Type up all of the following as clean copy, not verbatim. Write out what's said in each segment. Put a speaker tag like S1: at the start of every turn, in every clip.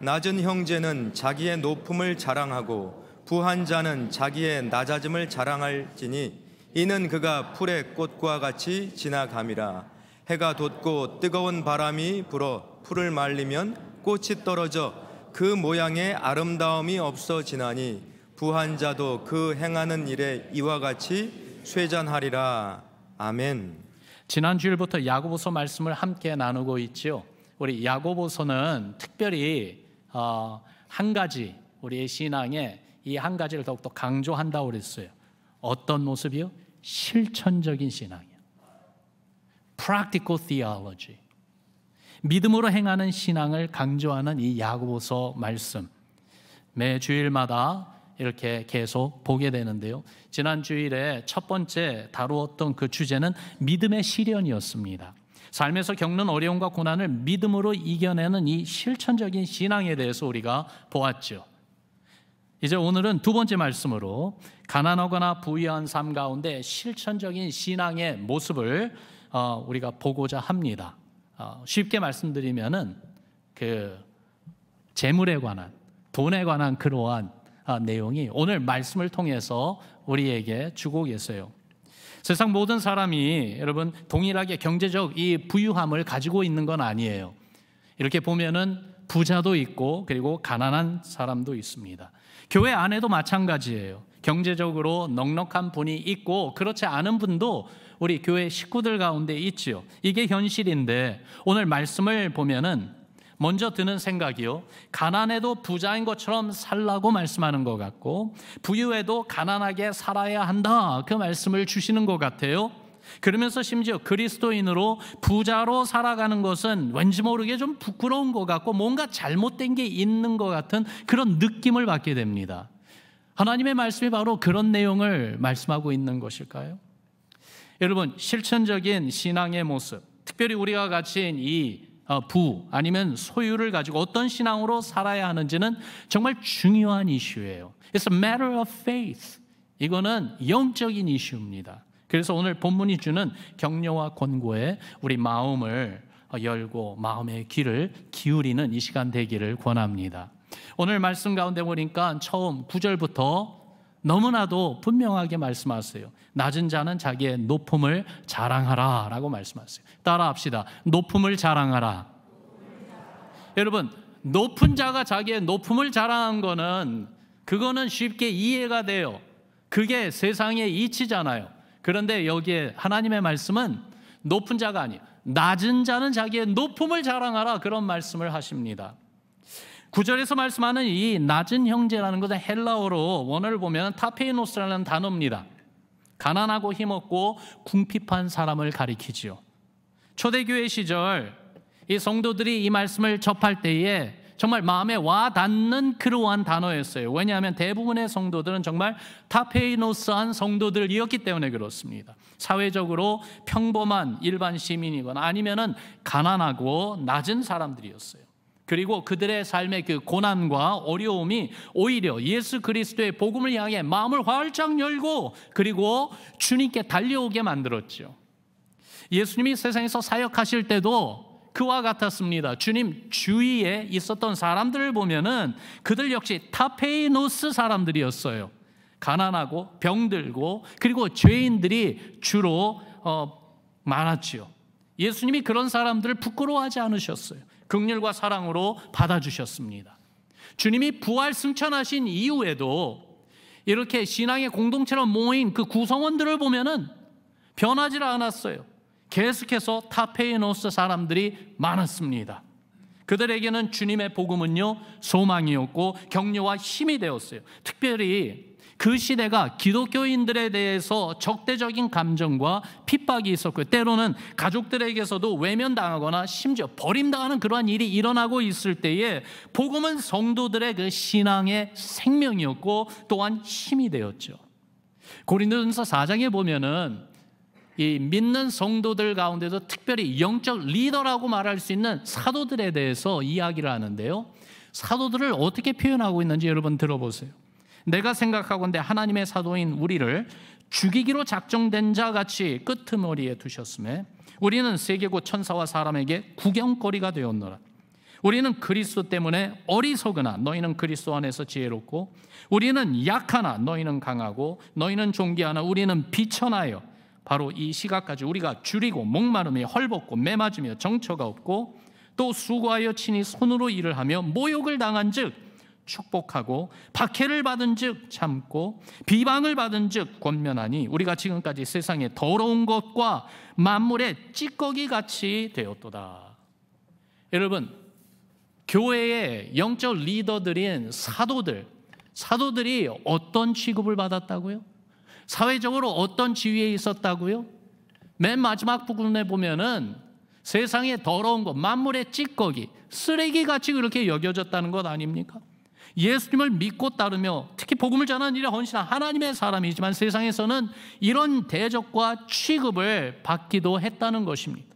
S1: 낮은 형제는 자기의 높음을 자랑하고 부한 자는 자기의 낮아짐을 자랑할지니 이는 그가 풀의 꽃과 같이 지나감이라. 해가 돋고 뜨거운 바람이 불어 풀을 말리면 꽃이 떨어져 그 모양의 아름다움이 없어지나니 부한 자도 그 행하는 일에 이와 같이 쇠잔하리라. 아멘.
S2: 지난 주일부터 야고보서 말씀을 함께 나누고 있죠. 우리 야고보서는 특별히 한 가지, 우리의 신앙에 이 한 가지를 더욱더 강조한다고 그랬어요. 어떤 모습이요? 실천적인 신앙이요. Practical theology. 믿음으로 행하는 신앙을 강조하는 이 야고보서 말씀, 매 주일마다 이렇게 계속 보게 되는데요. 지난 주일에 첫 번째 다루었던 그 주제는 믿음의 시련이었습니다. 삶에서 겪는 어려움과 고난을 믿음으로 이겨내는 이 실천적인 신앙에 대해서 우리가 보았죠. 이제 오늘은 두 번째 말씀으로 가난하거나 부유한 삶 가운데 실천적인 신앙의 모습을 우리가 보고자 합니다. 쉽게 말씀드리면은 그 재물에 관한, 돈에 관한 그러한 내용이 오늘 말씀을 통해서 우리에게 주고 계세요. 세상 모든 사람이 여러분 동일하게 경제적 이 부유함을 가지고 있는 건 아니에요. 이렇게 보면은 부자도 있고 그리고 가난한 사람도 있습니다. 교회 안에도 마찬가지예요. 경제적으로 넉넉한 분이 있고 그렇지 않은 분도 우리 교회 식구들 가운데 있지요. 이게 현실인데 오늘 말씀을 보면은 먼저 드는 생각이요, 가난해도 부자인 것처럼 살라고 말씀하는 것 같고 부유해도 가난하게 살아야 한다, 그 말씀을 주시는 것 같아요. 그러면서 심지어 그리스도인으로 부자로 살아가는 것은 왠지 모르게 좀 부끄러운 것 같고 뭔가 잘못된 게 있는 것 같은 그런 느낌을 받게 됩니다. 하나님의 말씀이 바로 그런 내용을 말씀하고 있는 것일까요? 여러분, 실천적인 신앙의 모습, 특별히 우리가 가진 이 부 아니면 소유를 가지고 어떤 신앙으로 살아야 하는지는 정말 중요한 이슈예요. It's a matter of faith. 이거는 영적인 이슈입니다. 그래서 오늘 본문이 주는 격려와 권고에 우리 마음을 열고 마음의 귀를 기울이는 이 시간 되기를 권합니다. 오늘 말씀 가운데 보니까 처음 9절부터 너무나도 분명하게 말씀하세요. 낮은 자는 자기의 높음을 자랑하라 라고 말씀하세요. 따라합시다. 높음을 자랑하라. 여러분, 높은 자가 자기의 높음을 자랑한 거는 그거는 쉽게 이해가 돼요. 그게 세상의 이치잖아요. 그런데 여기에 하나님의 말씀은 높은 자가 아니에요. 낮은 자는 자기의 높음을 자랑하라, 그런 말씀을 하십니다. 9절에서 말씀하는 이 낮은 형제라는 것은 헬라어로 원어를 보면 타페이노스라는 단어입니다. 가난하고 힘없고 궁핍한 사람을 가리키지요. 초대교회 시절 이 성도들이 이 말씀을 접할 때에 정말 마음에 와 닿는 그러한 단어였어요. 왜냐하면 대부분의 성도들은 정말 타페이노스한 성도들이었기 때문에 그렇습니다. 사회적으로 평범한 일반 시민이거나 아니면은 가난하고 낮은 사람들이었어요. 그리고 그들의 삶의 그 고난과 어려움이 오히려 예수 그리스도의 복음을 향해 마음을 활짝 열고 그리고 주님께 달려오게 만들었죠. 예수님이 세상에서 사역하실 때도 그와 같았습니다. 주님 주위에 있었던 사람들을 보면은 그들 역시 타페이노스 사람들이었어요. 가난하고 병들고 그리고 죄인들이 주로 많았지요. 예수님이 그런 사람들을 부끄러워하지 않으셨어요. 긍휼과 사랑으로 받아주셨습니다. 주님이 부활 승천하신 이후에도 이렇게 신앙의 공동체로 모인 그 구성원들을 보면은 변하지 않았어요. 계속해서 타페이노스 사람들이 많았습니다. 그들에게는 주님의 복음은요, 소망이었고 격려와 힘이 되었어요. 특별히 그 시대가 기독교인들에 대해서 적대적인 감정과 핍박이 있었고요. 때로는 가족들에게서도 외면당하거나 심지어 버림당하는 그러한 일이 일어나고 있을 때에 복음은 성도들의 그 신앙의 생명이었고 또한 힘이 되었죠. 고린도전서 4장에 보면은 이 믿는 성도들 가운데도 특별히 영적 리더라고 말할 수 있는 사도들에 대해서 이야기를 하는데요. 사도들을 어떻게 표현하고 있는지 여러분 들어보세요. 내가 생각하건대 하나님의 사도인 우리를 죽이기로 작정된 자 같이 끄트머리에 두셨음에 우리는 세계고 천사와 사람에게 구경거리가 되었노라. 우리는 그리스도 때문에 어리석으나 너희는 그리스도 안에서 지혜롭고, 우리는 약하나 너희는 강하고, 너희는 존귀하나 우리는 비천하여 바로 이 시각까지 우리가 줄이고 목마름에 헐벗고 매맞으며 정처가 없고, 또 수고하여 친히 손으로 일을 하며 모욕을 당한 즉 축복하고, 박해를 받은 즉 참고, 비방을 받은 즉 권면하니 우리가 지금까지 세상에 더러운 것과 만물의 찌꺼기 같이 되었도다. 여러분, 교회의 영적 리더들인 사도들이 어떤 취급을 받았다고요? 사회적으로 어떤 지위에 있었다고요? 맨 마지막 부분에 보면은 세상의 더러운 것, 만물의 찌꺼기, 쓰레기같이 그렇게 여겨졌다는 것 아닙니까? 예수님을 믿고 따르며 특히 복음을 전하는 일에 헌신한 하나님의 사람이지만 세상에서는 이런 대접과 취급을 받기도 했다는 것입니다.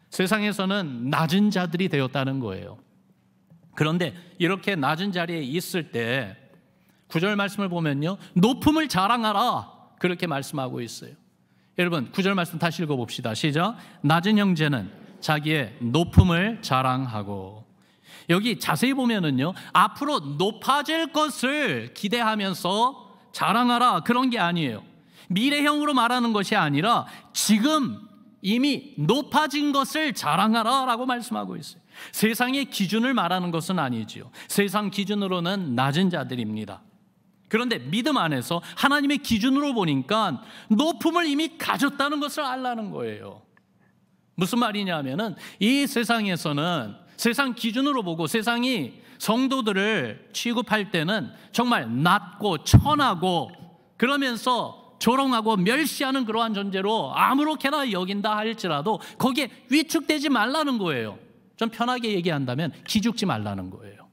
S2: 세상에서는 낮은 자들이 되었다는 거예요. 그런데 이렇게 낮은 자리에 있을 때 9절 말씀을 보면요, 높음을 자랑하라 그렇게 말씀하고 있어요. 여러분, 9절 말씀 다시 읽어봅시다. 시작. 낮은 형제는 자기의 높음을 자랑하고. 여기 자세히 보면은요, 앞으로 높아질 것을 기대하면서 자랑하라 그런 게 아니에요. 미래형으로 말하는 것이 아니라 지금 이미 높아진 것을 자랑하라 라고 말씀하고 있어요. 세상의 기준을 말하는 것은 아니지요. 세상 기준으로는 낮은 자들입니다. 그런데 믿음 안에서 하나님의 기준으로 보니까 높음을 이미 가졌다는 것을 알라는 거예요. 무슨 말이냐면은 이 세상에서는 세상 기준으로 보고 세상이 성도들을 취급할 때는 정말 낮고 천하고 그러면서 조롱하고 멸시하는 그러한 존재로 아무렇게나 여긴다 할지라도 거기에 위축되지 말라는 거예요. 좀 편하게 얘기한다면 기죽지 말라는 거예요.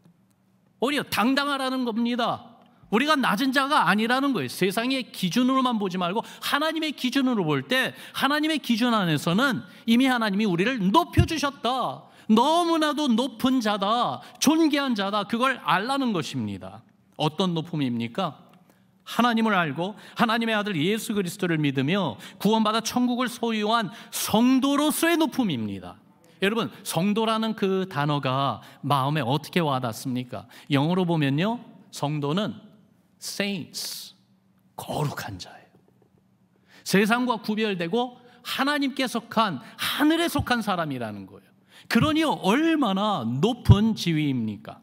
S2: 오히려 당당하라는 겁니다. 우리가 낮은 자가 아니라는 거예요. 세상의 기준으로만 보지 말고 하나님의 기준으로 볼 때 하나님의 기준 안에서는 이미 하나님이 우리를 높여주셨다. 너무나도 높은 자다. 존귀한 자다. 그걸 알라는 것입니다. 어떤 높음입니까? 하나님을 알고 하나님의 아들 예수 그리스도를 믿으며 구원받아 천국을 소유한 성도로서의 높음입니다. 여러분, 성도라는 그 단어가 마음에 어떻게 와닿습니까? 영어로 보면요, 성도는 saints, 거룩한 자예요. 세상과 구별되고 하나님께 속한, 하늘에 속한 사람이라는 거예요. 그러니 얼마나 높은 지위입니까?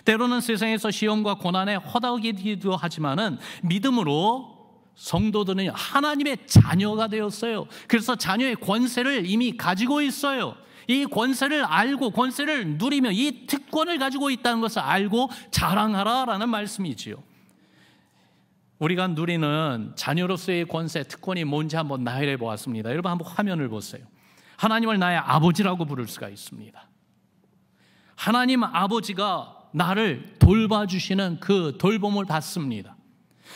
S2: 때로는 세상에서 시험과 고난에 허덕이기도 하지만은 믿음으로 성도들은 하나님의 자녀가 되었어요. 그래서 자녀의 권세를 이미 가지고 있어요. 이 권세를 알고 권세를 누리며 이 특권을 가지고 있다는 것을 알고 자랑하라라는 말씀이지요. 우리가 누리는 자녀로서의 권세, 특권이 뭔지 한번 나열해 보았습니다. 여러분 한번 화면을 보세요. 하나님을 나의 아버지라고 부를 수가 있습니다. 하나님 아버지가 나를 돌봐주시는 그 돌봄을 받습니다.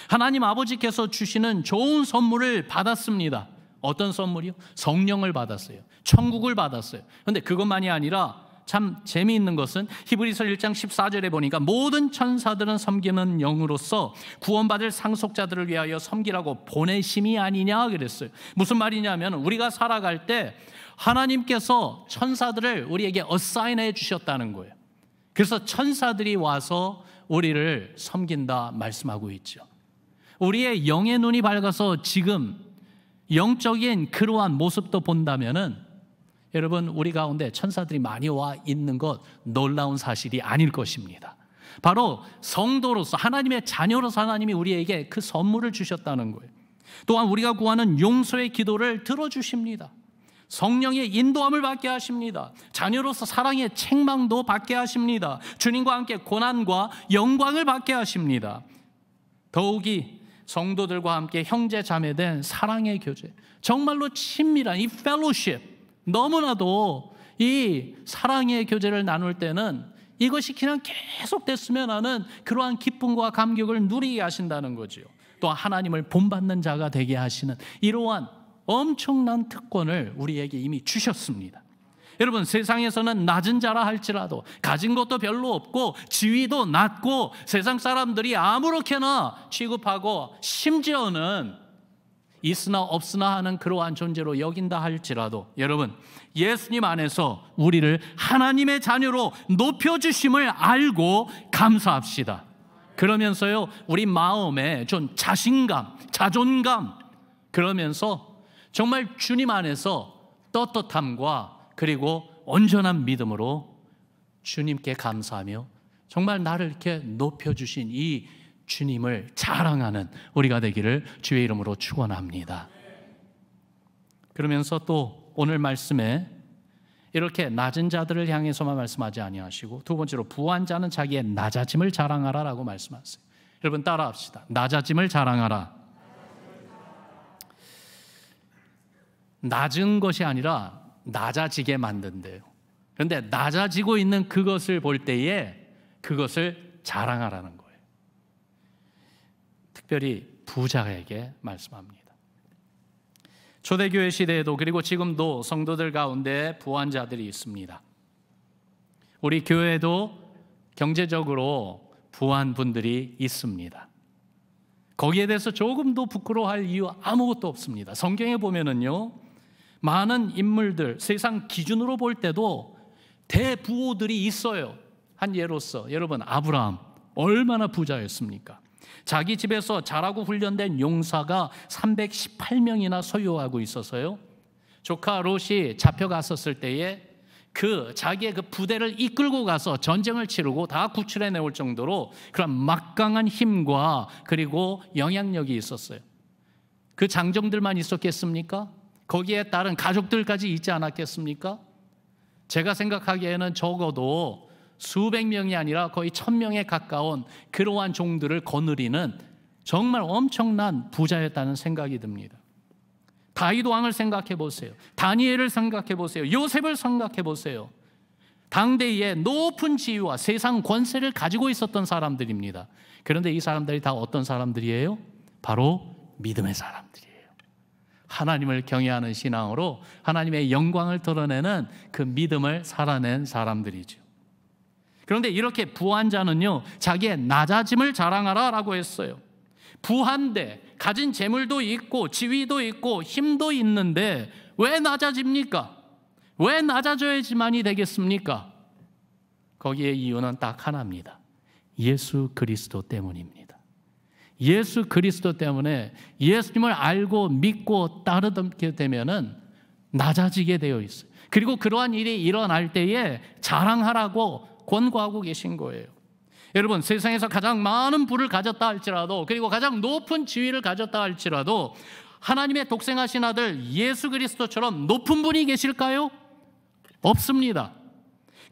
S2: 하나님 아버지께서 주시는 좋은 선물을 받았습니다. 어떤 선물이요? 성령을 받았어요. 천국을 받았어요. 그런데 그것만이 아니라 참 재미있는 것은 히브리서 1장 14절에 보니까 모든 천사들은 섬기는 영으로서 구원받을 상속자들을 위하여 섬기라고 보내심이 아니냐 그랬어요. 무슨 말이냐면 우리가 살아갈 때 하나님께서 천사들을 우리에게 어사인해 주셨다는 거예요. 그래서 천사들이 와서 우리를 섬긴다 말씀하고 있죠. 우리의 영의 눈이 밝아서 지금 영적인 그러한 모습도 본다면은 여러분, 우리 가운데 천사들이 많이 와 있는 것 놀라운 사실이 아닐 것입니다. 바로 성도로서 하나님의 자녀로서 하나님이 우리에게 그 선물을 주셨다는 거예요. 또한 우리가 구하는 용서의 기도를 들어주십니다. 성령의 인도함을 받게 하십니다. 자녀로서 사랑의 책망도 받게 하십니다. 주님과 함께 고난과 영광을 받게 하십니다. 더욱이 성도들과 함께 형제 자매된 사랑의 교제, 정말로 친밀한 이 펠로십, 너무나도 이 사랑의 교제를 나눌 때는 이것이 그냥 계속 됐으면 하는 그러한 기쁨과 감격을 누리게 하신다는 거죠. 또 하나님을 본받는 자가 되게 하시는 이러한 엄청난 특권을 우리에게 이미 주셨습니다. 여러분, 세상에서는 낮은 자라 할지라도 가진 것도 별로 없고 지위도 낮고 세상 사람들이 아무렇게나 취급하고 심지어는 있으나 없으나 하는 그러한 존재로 여긴다 할지라도 여러분, 예수님 안에서 우리를 하나님의 자녀로 높여주심을 알고 감사합시다. 그러면서요, 우리 마음에 좀 자신감, 자존감, 그러면서 정말 주님 안에서 떳떳함과 그리고 온전한 믿음으로 주님께 감사하며 정말 나를 이렇게 높여주신 이 주님을 자랑하는 우리가 되기를 주의 이름으로 축원합니다. 그러면서 또 오늘 말씀에 이렇게 낮은 자들을 향해서만 말씀하지 아니하시고 두 번째로 부한 자는 자기의 낮아짐을 자랑하라라고 말씀하세요. 여러분 따라합시다. 낮아짐을 자랑하라. 낮은 것이 아니라 낮아지게 만든대요. 그런데 낮아지고 있는 그것을 볼 때에 그것을 자랑하라는 거예요. 특별히 부자에게 말씀합니다. 초대교회 시대에도 그리고 지금도 성도들 가운데 부한 자들이 있습니다. 우리 교회도 경제적으로 부한 분들이 있습니다. 거기에 대해서 조금도 부끄러워할 이유 아무것도 없습니다. 성경에 보면은요, 많은 인물들, 세상 기준으로 볼 때도 대부호들이 있어요. 한 예로서 여러분, 아브라함 얼마나 부자였습니까? 자기 집에서 자라고 훈련된 용사가 318명이나 소유하고 있어서요, 조카 롯이 잡혀갔었을 때에 자기의 그 부대를 이끌고 가서 전쟁을 치르고 다 구출해 내올 정도로 그런 막강한 힘과 그리고 영향력이 있었어요. 그 장정들만 있었겠습니까? 거기에 따른 가족들까지 있지 않았겠습니까? 제가 생각하기에는 적어도 수백 명이 아니라 거의 1000명에 가까운 그러한 종들을 거느리는 정말 엄청난 부자였다는 생각이 듭니다. 다윗 왕을 생각해 보세요. 다니엘을 생각해 보세요. 요셉을 생각해 보세요. 당대의 높은 지위와 세상 권세를 가지고 있었던 사람들입니다. 그런데 이 사람들이 다 어떤 사람들이에요? 바로 믿음의 사람들이에요. 하나님을 경외하는 신앙으로 하나님의 영광을 드러내는 그 믿음을 살아낸 사람들이죠. 그런데 이렇게 부한 자는요, 자기의 낮아짐을 자랑하라 라고 했어요. 부한데 가진 재물도 있고 지위도 있고 힘도 있는데 왜 낮아집니까? 왜 낮아져야지만이 되겠습니까? 거기에 이유는 딱 하나입니다. 예수 그리스도 때문입니다. 예수 그리스도 때문에 예수님을 알고 믿고 따르게 되면은 낮아지게 되어 있어요. 그리고 그러한 일이 일어날 때에 자랑하라고 권고하고 계신 거예요. 여러분, 세상에서 가장 많은 부를 가졌다 할지라도 그리고 가장 높은 지위를 가졌다 할지라도 하나님의 독생하신 아들 예수 그리스도처럼 높은 분이 계실까요? 없습니다.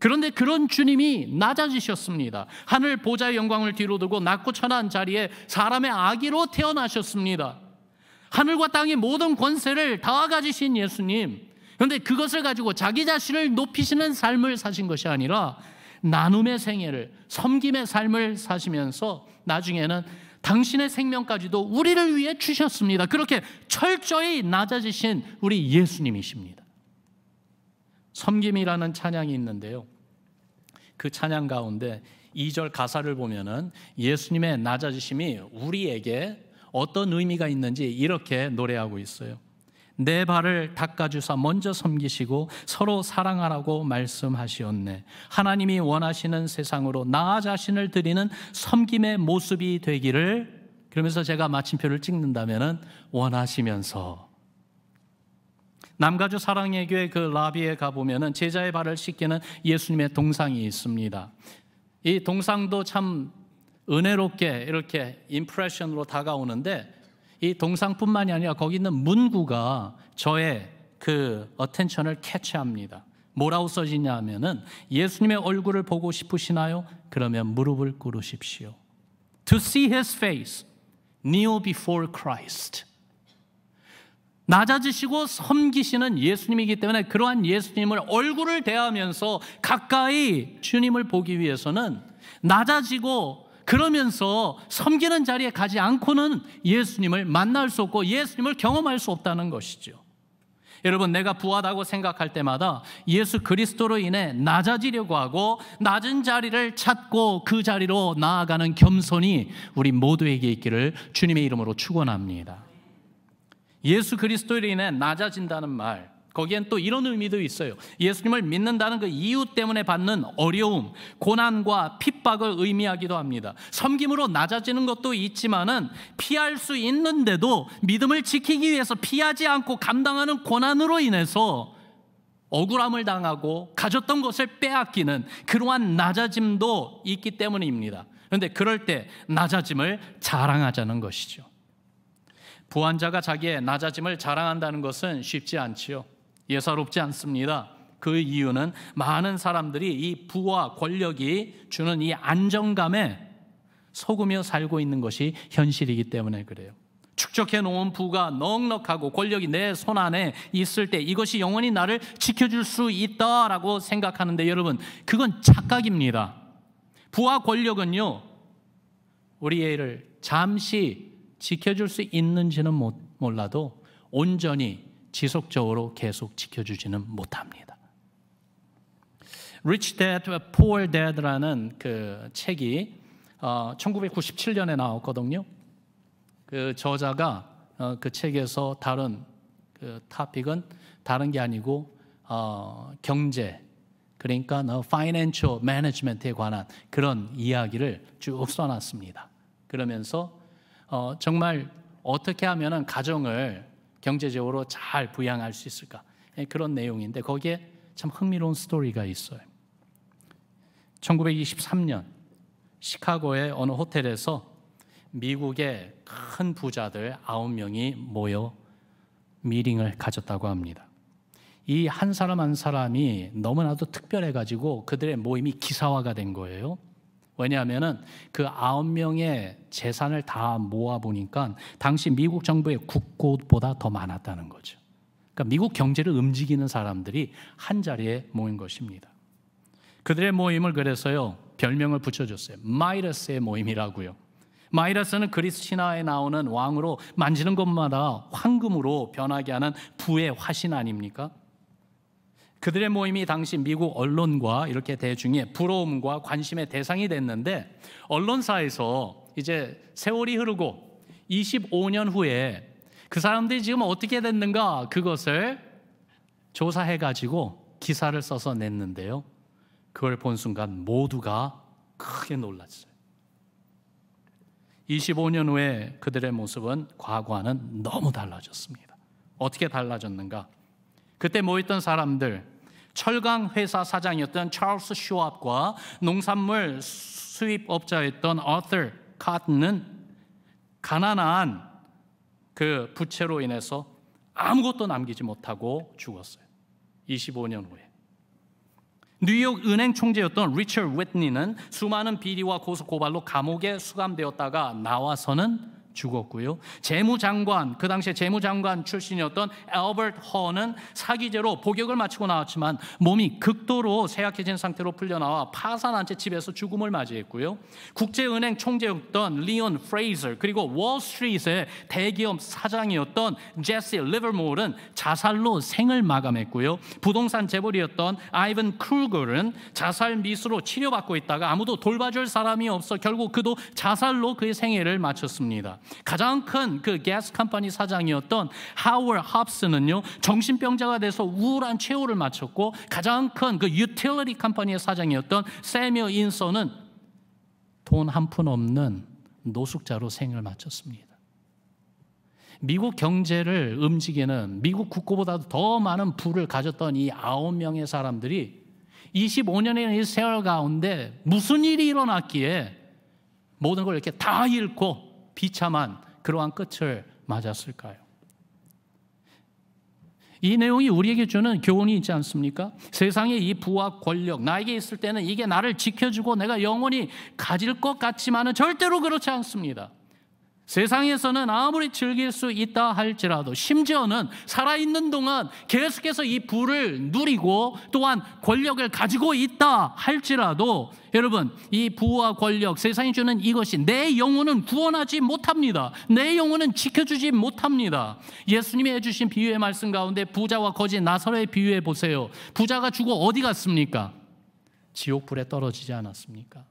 S2: 그런데 그런 주님이 낮아지셨습니다. 하늘 보좌의 영광을 뒤로 두고 낮고 천한 자리에 사람의 아기로 태어나셨습니다. 하늘과 땅의 모든 권세를 다 가지신 예수님, 그런데 그것을 가지고 자기 자신을 높이시는 삶을 사신 것이 아니라 나눔의 생애를, 섬김의 삶을 사시면서 나중에는 당신의 생명까지도 우리를 위해 주셨습니다. 그렇게 철저히 낮아지신 우리 예수님이십니다. 섬김이라는 찬양이 있는데요, 그 찬양 가운데 2절 가사를 보면은 예수님의 낮아지심이 우리에게 어떤 의미가 있는지 이렇게 노래하고 있어요. 내 발을 닦아주사 먼저 섬기시고 서로 사랑하라고 말씀하시었네. 하나님이 원하시는 세상으로 나 자신을 드리는 섬김의 모습이 되기를. 그러면서 제가 마침표를 찍는다면은 원하시면서. 남가주 사랑의 교회 그 라비에 가보면은 제자의 발을 씻기는 예수님의 동상이 있습니다. 이 동상도 참 은혜롭게 이렇게 임프레션으로 다가오는데, 이 동상뿐만이 아니라 거기 있는 문구가 저의 그 어텐션을 캐치합니다. 뭐라고 써지냐 하면은, 예수님의 얼굴을 보고 싶으시나요? 그러면 무릎을 꿇으십시오. To see his face, kneel before Christ. 낮아지시고 섬기시는 예수님이기 때문에 그러한 예수님을 얼굴을 대하면서 가까이 주님을 보기 위해서는 낮아지고 그러면서 섬기는 자리에 가지 않고는 예수님을 만날 수 없고 예수님을 경험할 수 없다는 것이죠. 여러분, 내가 부하다고 생각할 때마다 예수 그리스도로 인해 낮아지려고 하고 낮은 자리를 찾고 그 자리로 나아가는 겸손이 우리 모두에게 있기를 주님의 이름으로 축원합니다. 예수 그리스도로 인해 낮아진다는 말, 거기엔 또 이런 의미도 있어요. 예수님을 믿는다는 그 이유 때문에 받는 어려움, 고난과 핍박을 의미하기도 합니다. 섬김으로 낮아지는 것도 있지만은 피할 수 있는데도 믿음을 지키기 위해서 피하지 않고 감당하는 고난으로 인해서 억울함을 당하고 가졌던 것을 빼앗기는 그러한 낮아짐도 있기 때문입니다. 그런데 그럴 때 낮아짐을 자랑하자는 것이죠. 부한자가 자기의 낮아짐을 자랑한다는 것은 쉽지 않지요. 예사롭지 않습니다. 그 이유는 많은 사람들이 이 부와 권력이 주는 이 안정감에 속으며 살고 있는 것이 현실이기 때문에 그래요. 축적해 놓은 부가 넉넉하고 권력이 내 손 안에 있을 때 이것이 영원히 나를 지켜줄 수 있다라고 생각하는데 여러분, 그건 착각입니다. 부와 권력은요, 우리를 잠시 지켜줄 수 있는지는 몰라도 온전히 지속적으로 계속 지켜주지는 못합니다. Rich Dad, Poor Dad라는 그 책이 1997년에 나왔거든요. 그 저자가 그 책에서 다룬 그 토픽은 다른 게 아니고 경제, 그러니까 Financial Management에 관한 그런 이야기를 쭉 써놨습니다. 그러면서 정말 어떻게 하면 가정을 경제적으로 잘 부양할 수 있을까, 그런 내용인데 거기에 참 흥미로운 스토리가 있어요. 1923년 시카고의 어느 호텔에서 미국의 큰 부자들 9명이 모여 미팅을 가졌다고 합니다. 이 한 사람 한 사람이 너무나도 특별해가지고 그들의 모임이 기사화가 된 거예요. 왜냐하면 그 9명의 재산을 다 모아보니까 당시 미국 정부의 국고보다 더 많았다는 거죠. 그러니까 미국 경제를 움직이는 사람들이 한 자리에 모인 것입니다. 그들의 모임을 그래서요, 별명을 붙여줬어요. 마이러스의 모임이라고요. 마이러스는 그리스 신화에 나오는 왕으로 만지는 것마다 황금으로 변하게 하는 부의 화신 아닙니까? 그들의 모임이 당시 미국 언론과 이렇게 대중의 부러움과 관심의 대상이 됐는데, 언론사에서 이제 세월이 흐르고 25년 후에 그 사람들이 지금 어떻게 됐는가 그것을 조사해가지고 기사를 써서 냈는데요, 그걸 본 순간 모두가 크게 놀랐어요. 25년 후에 그들의 모습은 과거와는 너무 달라졌습니다. 어떻게 달라졌는가? 그때 모였던 사람들, 철강 회사 사장이었던 찰스 슈왑과 농산물 수입업자였던 아서 카튼은 가난한 그 부채로 인해서 아무것도 남기지 못하고 죽었어요. 25년 후에. 뉴욕 은행 총재였던 리처드 휘트니는 수많은 비리와 고소고발로 감옥에 수감되었다가 나와서는 죽었고요. 재무장관, 그 당시에 재무장관 출신이었던 엘버트 허는 사기죄로 복역을 마치고 나왔지만 몸이 극도로 쇠약해진 상태로 풀려나와 파산한 채 집에서 죽음을 맞이했고요. 국제은행 총재였던 리온 프레이저, 그리고 월스트리트의 대기업 사장이었던 제시 리버모어는 자살로 생을 마감했고요. 부동산 재벌이었던 아이번 크루거는 자살 미수로 치료받고 있다가 아무도 돌봐줄 사람이 없어 결국 그도 자살로 그의 생애를 마쳤습니다. 가장 큰 그 가스 컴퍼니 사장이었던 하워드 합스는요, 정신병자가 돼서 우울한 최후를 마쳤고, 가장 큰 그 유틸리티 컴퍼니의 사장이었던 세뮤얼 인서는 돈 한 푼 없는 노숙자로 생을 마쳤습니다. 미국 경제를 움직이는, 미국 국고보다도 더 많은 부를 가졌던 이 9명의 사람들이 25년의 이 세월 가운데 무슨 일이 일어났기에 모든 걸 이렇게 다 잃고 비참한 그러한 끝을 맞았을까요? 이 내용이 우리에게 주는 교훈이 있지 않습니까? 세상의 이 부와 권력, 나에게 있을 때는 이게 나를 지켜주고 내가 영원히 가질 것 같지만은 절대로 그렇지 않습니다. 세상에서는 아무리 즐길 수 있다 할지라도, 심지어는 살아있는 동안 계속해서 이 부를 누리고 또한 권력을 가지고 있다 할지라도, 여러분, 이 부와 권력, 세상이 주는 이것이 내 영혼은 구원하지 못합니다. 내 영혼은 지켜주지 못합니다. 예수님이 해주신 비유의 말씀 가운데 부자와 거지 나사로의 비유해 보세요. 부자가 죽어 어디 갔습니까? 지옥불에 떨어지지 않았습니까?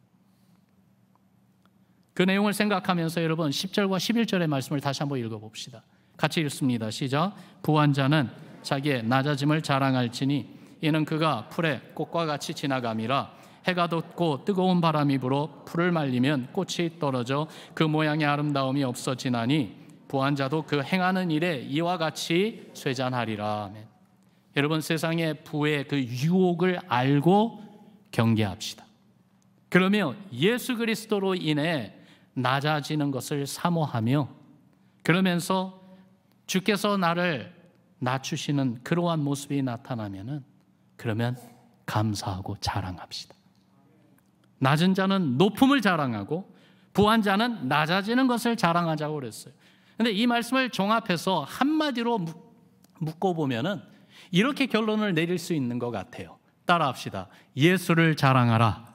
S2: 그 내용을 생각하면서 여러분 10절과 11절의 말씀을 다시 한번 읽어봅시다. 같이 읽습니다. 시작. 부한 자는 자기의 낮아짐을 자랑할지니 이는 그가 풀의 꽃과 같이 지나감이라. 해가 돋고 뜨거운 바람이 불어 풀을 말리면 꽃이 떨어져 그 모양의 아름다움이 없어지나니 부한 자도 그 행하는 일에 이와 같이 쇠잔하리라. 아멘. 여러분, 세상의 부의 그 유혹을 알고 경계합시다. 그러면 예수 그리스도로 인해 낮아지는 것을 사모하며, 그러면서 주께서 나를 낮추시는 그러한 모습이 나타나면은, 그러면 감사하고 자랑합시다. 낮은 자는 높음을 자랑하고 부한 자는 낮아지는 것을 자랑하자고 그랬어요. 그런데 이 말씀을 종합해서 한마디로 묶어보면은 이렇게 결론을 내릴 수 있는 것 같아요. 따라합시다. 예수를 자랑하라.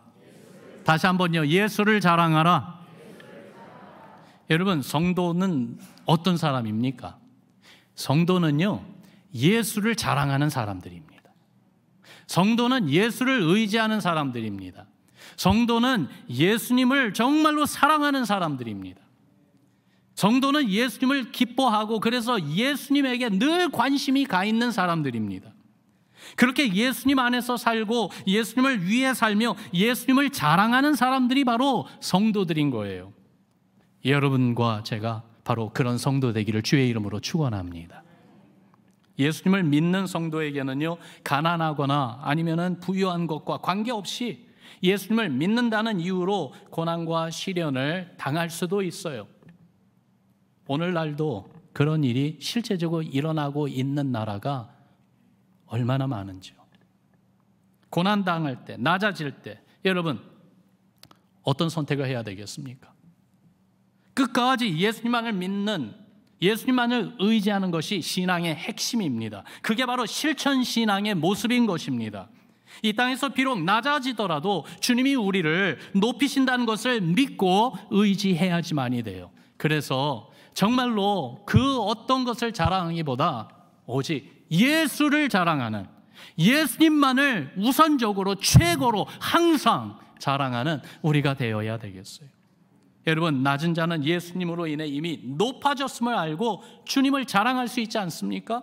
S2: 다시 한번요. 예수를 자랑하라. 여러분, 성도는 어떤 사람입니까? 성도는요, 예수를 자랑하는 사람들입니다. 성도는 예수를 의지하는 사람들입니다. 성도는 예수님을 정말로 사랑하는 사람들입니다. 성도는 예수님을 기뻐하고 그래서 예수님에게 늘 관심이 가 있는 사람들입니다. 그렇게 예수님 안에서 살고 예수님을 위해 살며 예수님을 자랑하는 사람들이 바로 성도들인 거예요. 여러분과 제가 바로 그런 성도 되기를 주의 이름으로 축원합니다. 예수님을 믿는 성도에게는요, 가난하거나 아니면은 부유한 것과 관계없이 예수님을 믿는다는 이유로 고난과 시련을 당할 수도 있어요. 오늘날도 그런 일이 실제적으로 일어나고 있는 나라가 얼마나 많은지요. 고난당할 때, 낮아질 때 여러분 어떤 선택을 해야 되겠습니까? 끝까지 예수님만을 믿는, 예수님만을 의지하는 것이 신앙의 핵심입니다. 그게 바로 실천신앙의 모습인 것입니다. 이 땅에서 비록 낮아지더라도 주님이 우리를 높이신다는 것을 믿고 의지해야지만이 돼요. 그래서 정말로 그 어떤 것을 자랑하기보다 오직 예수를 자랑하는, 예수님만을 우선적으로 최고로 항상 자랑하는 우리가 되어야 되겠어요. 여러분, 낮은 자는 예수님으로 인해 이미 높아졌음을 알고 주님을 자랑할 수 있지 않습니까?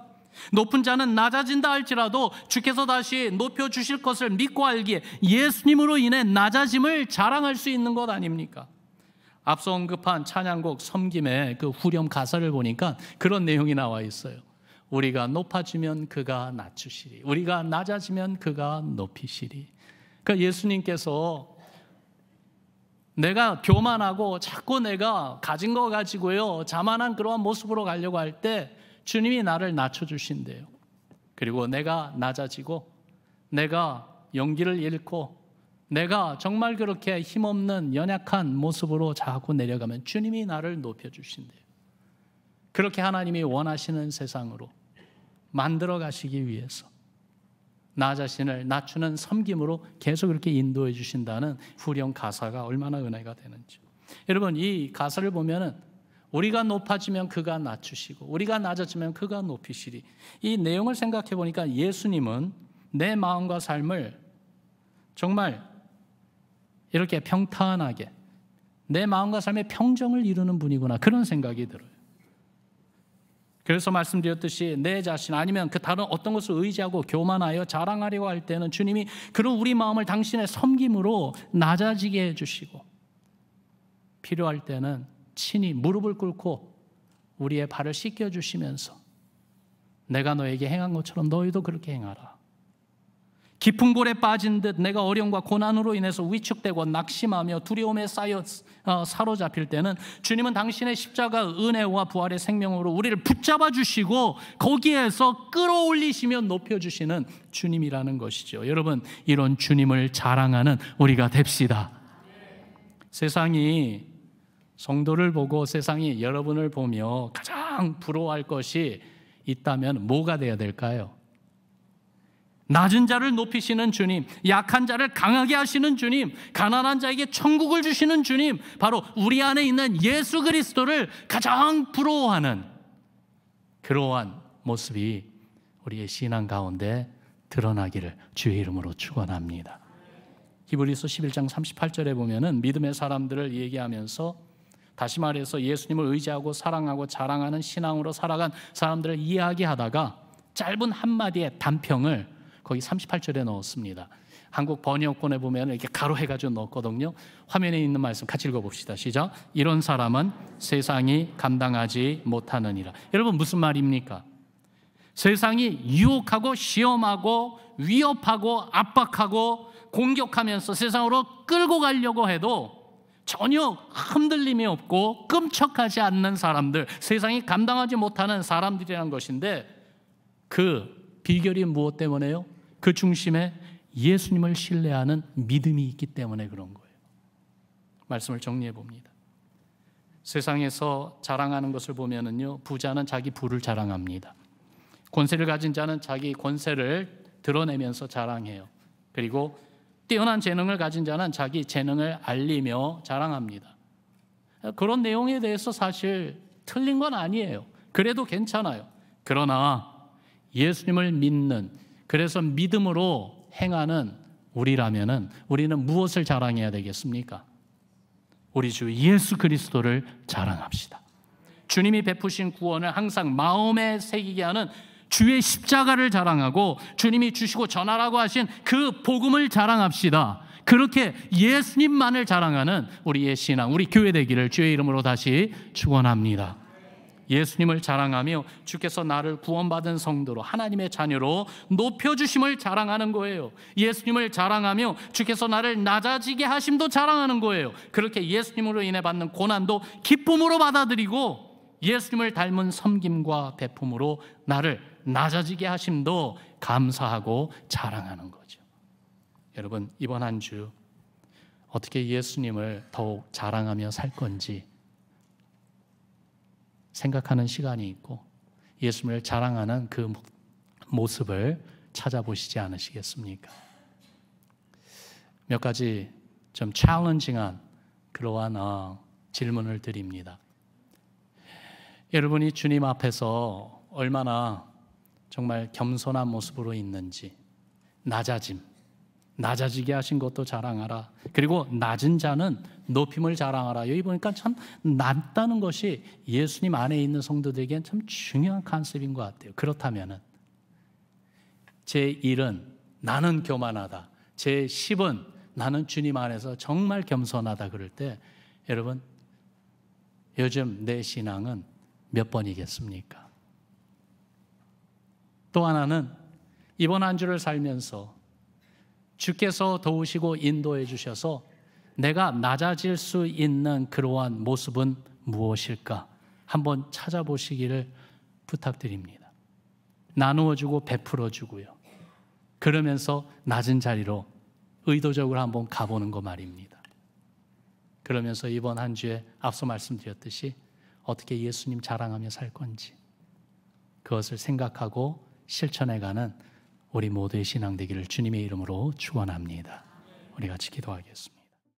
S2: 높은 자는 낮아진다 할지라도 주께서 다시 높여주실 것을 믿고 알기에 예수님으로 인해 낮아짐을 자랑할 수 있는 것 아닙니까? 앞서 언급한 찬양곡 섬김의 그 후렴 가사를 보니까 그런 내용이 나와 있어요. 우리가 높아지면 그가 낮추시리, 우리가 낮아지면 그가 높이시리. 그러니까 예수님께서 내가 교만하고 자꾸 내가 가진 거 가지고요 자만한 그러한 모습으로 가려고 할 때 주님이 나를 낮춰주신대요. 그리고 내가 낮아지고 내가 용기를 잃고 내가 정말 그렇게 힘없는 연약한 모습으로 자꾸 내려가면 주님이 나를 높여주신대요. 그렇게 하나님이 원하시는 세상으로 만들어 가시기 위해서 나 자신을 낮추는 섬김으로 계속 그렇게 인도해 주신다는 후렴 가사가 얼마나 은혜가 되는지. 여러분, 이 가사를 보면은 우리가 높아지면 그가 낮추시고 우리가 낮아지면 그가 높이시리. 이 내용을 생각해 보니까 예수님은 내 마음과 삶을 정말 이렇게 평탄하게 내 마음과 삶의 평정을 이루는 분이구나, 그런 생각이 들어요. 그래서 말씀드렸듯이 내 자신 아니면 그 다른 어떤 것을 의지하고 교만하여 자랑하려고 할 때는 주님이 그런 우리 마음을 당신의 섬김으로 낮아지게 해주시고 필요할 때는 친히 무릎을 꿇고 우리의 발을 씻겨주시면서 내가 너에게 행한 것처럼 너희도 그렇게 행하라. 깊은 골에 빠진 듯 내가 어려움과 고난으로 인해서 위축되고 낙심하며 두려움에 쌓여 사로잡힐 때는 주님은 당신의 십자가 은혜와 부활의 생명으로 우리를 붙잡아 주시고 거기에서 끌어올리시며 높여주시는 주님이라는 것이죠. 여러분, 이런 주님을 자랑하는 우리가 됩시다. 세상이 성도를 보고 세상이 여러분을 보며 가장 부러워할 것이 있다면 뭐가 되어야 될까요? 낮은 자를 높이시는 주님, 약한 자를 강하게 하시는 주님, 가난한 자에게 천국을 주시는 주님, 바로 우리 안에 있는 예수 그리스도를 가장 부러워하는 그러한 모습이 우리의 신앙 가운데 드러나기를 주의 이름으로 축원합니다. 히브리서 11장 38절에 보면은 믿음의 사람들을 얘기하면서 다시 말해서 예수님을 의지하고 사랑하고 자랑하는 신앙으로 살아간 사람들을 이야기하다가 짧은 한마디의 단평을 거기 38절에 넣었습니다. 한국 번역본에 보면 이렇게 가로해가지고 넣었거든요. 화면에 있는 말씀 같이 읽어봅시다. 시작. 이런 사람은 세상이 감당하지 못하느니라. 여러분 무슨 말입니까? 세상이 유혹하고 시험하고 위협하고 압박하고 공격하면서 세상으로 끌고 가려고 해도 전혀 흔들림이 없고 끔척하지 않는 사람들, 세상이 감당하지 못하는 사람들이라는 것인데 그 비결이 무엇 때문에요? 그 중심에 예수님을 신뢰하는 믿음이 있기 때문에 그런 거예요. 말씀을 정리해 봅니다. 세상에서 자랑하는 것을 보면은요, 부자는 자기 부를 자랑합니다. 권세를 가진 자는 자기 권세를 드러내면서 자랑해요. 그리고 뛰어난 재능을 가진 자는 자기 재능을 알리며 자랑합니다. 그런 내용에 대해서 사실 틀린 건 아니에요. 그래도 괜찮아요. 그러나 예수님을 믿는, 그래서 믿음으로 행하는 우리라면은 우리는 무엇을 자랑해야 되겠습니까? 우리 주 예수 그리스도를 자랑합시다. 주님이 베푸신 구원을 항상 마음에 새기게 하는 주의 십자가를 자랑하고 주님이 주시고 전하라고 하신 그 복음을 자랑합시다. 그렇게 예수님만을 자랑하는 우리의 신앙, 우리 교회 되기를 주의 이름으로 다시 축원합니다. 예수님을 자랑하며 주께서 나를 구원받은 성도로 하나님의 자녀로 높여주심을 자랑하는 거예요. 예수님을 자랑하며 주께서 나를 낮아지게 하심도 자랑하는 거예요. 그렇게 예수님으로 인해 받는 고난도 기쁨으로 받아들이고 예수님을 닮은 섬김과 베품으로 나를 낮아지게 하심도 감사하고 자랑하는 거죠. 여러분 이번 한 주 어떻게 예수님을 더욱 자랑하며 살 건지 생각하는 시간이 있고 예수님을 자랑하는 그 모습을 찾아보시지 않으시겠습니까? 몇 가지 좀 챌린징한 그러한 질문을 드립니다. 여러분이 주님 앞에서 얼마나 정말 겸손한 모습으로 있는지, 낮아지게 하신 것도 자랑하라. 그리고 낮은 자는 높임을 자랑하라. 여기 보니까 참 낮다는 것이 예수님 안에 있는 성도들에게는 참 중요한 컨셉인 것 같아요. 그렇다면은 제 1은 나는 교만하다. 제 10은 나는 주님 안에서 정말 겸손하다. 그럴 때 여러분 요즘 내 신앙은 몇 번이겠습니까? 또 하나는 이번 한 주를 살면서 주께서 도우시고 인도해 주셔서 내가 낮아질 수 있는 그러한 모습은 무엇일까? 한번 찾아보시기를 부탁드립니다. 나누어주고 베풀어주고요. 그러면서 낮은 자리로 의도적으로 한번 가보는 거 말입니다. 그러면서 이번 한 주에 앞서 말씀드렸듯이 어떻게 예수님 자랑하며 살 건지 그것을 생각하고 실천해가는 우리 모두의 신앙 되기를 주님의 이름으로 축원합니다. 우리 같이 기도하겠습니다.